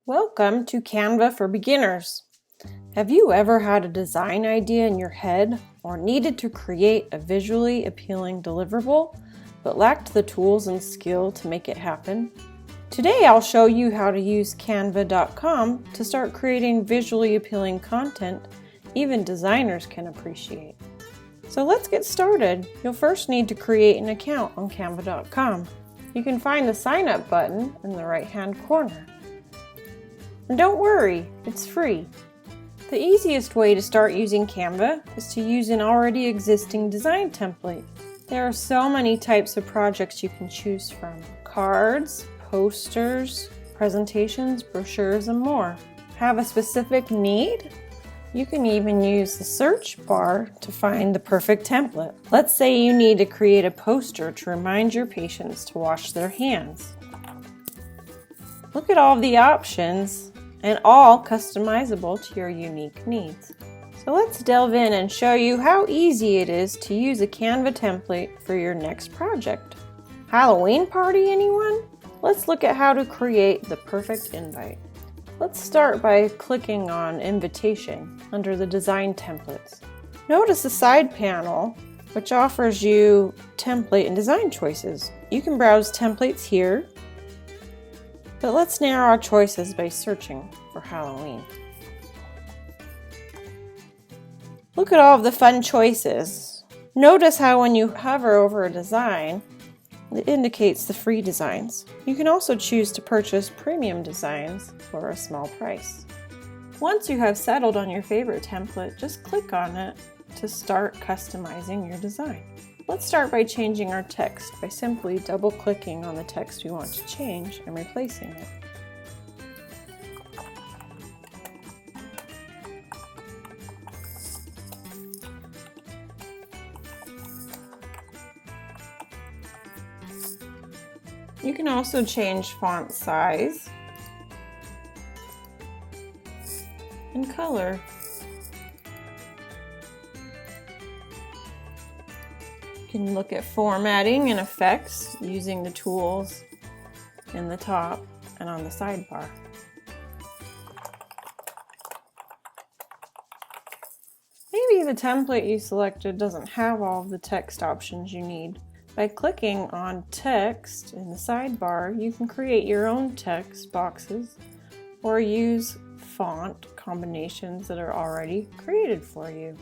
Welcome to Canva for Beginners. Have you ever had a design idea in your head or needed to create a visually appealing deliverable but lacked the tools and skill to make it happen? Today I'll show you how to use Canva.com to start creating visually appealing content even designers can appreciate. So let's get started. You'll first need to create an account on Canva.com. You can find the sign up button in the right-hand corner. And don't worry, it's free. The easiest way to start using Canva is to use an already existing design template. There are so many types of projects you can choose from: cards, posters, presentations, brochures, and more. Have a specific need? You can even use the search bar to find the perfect template. Let's say you need to create a poster to remind your patients to wash their hands. Look at all the options, and all customizable to your unique needs. So let's delve in and show you how easy it is to use a Canva template for your next project. Halloween party, anyone? Let's look at how to create the perfect invite. Let's start by clicking on Invitation under the Design Templates. Notice the side panel, which offers you template and design choices. You can browse templates here, but let's narrow our choices by searching for Halloween. Look at all of the fun choices. Notice how when you hover over a design, it indicates the free designs. You can also choose to purchase premium designs for a small price. Once you have settled on your favorite template, just click on it to start customizing your design. Let's start by changing our text by simply double-clicking on the text we want to change and replacing it. You can also change font size and color. You can look at formatting and effects using the tools in the top and on the sidebar. Maybe the template you selected doesn't have all of the text options you need. By clicking on Text in the sidebar, you can create your own text boxes or use font combinations that are already created for you.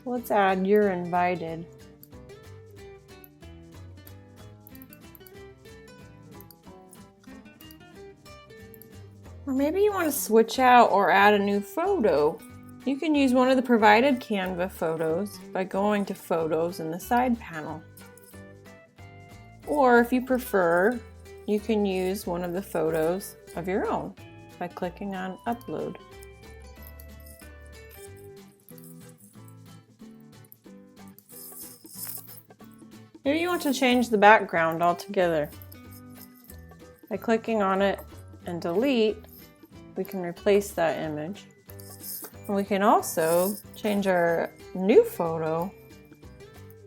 So let's add "You're invited." Or maybe you want to switch out or add a new photo. You can use one of the provided Canva photos by going to Photos in the side panel. Or if you prefer, you can use one of the photos of your own by clicking on Upload. Maybe you want to change the background altogether. By clicking on it and Delete, we can replace that image. And we can also change our new photo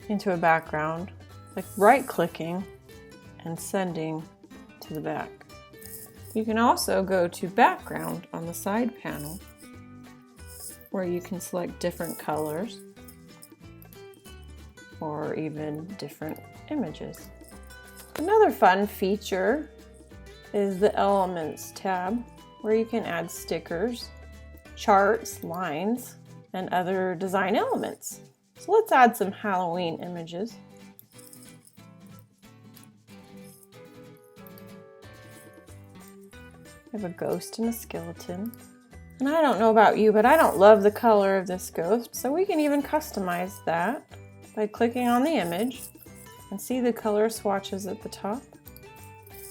into a background, like right-clicking and sending to the back. You can also go to Background on the side panel, where you can select different colors or even different images. Another fun feature is the Elements tab, where you can add stickers, charts, lines, and other design elements. So let's add some Halloween images. I have a ghost and a skeleton. And I don't know about you, but I don't love the color of this ghost, so we can even customize that by clicking on the image and see the color swatches at the top.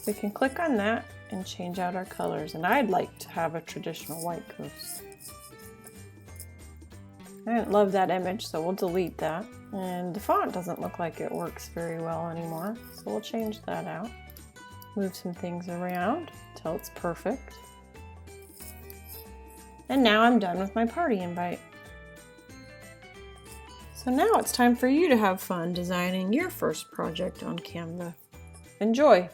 We can click on that and change out our colors, and I'd like to have a traditional white ghost. I didn't love that image, so we'll delete that. And the font doesn't look like it works very well anymore, so we'll change that out. Move some things around until it's perfect. And now I'm done with my party invite. So now it's time for you to have fun designing your first project on Canva. Enjoy!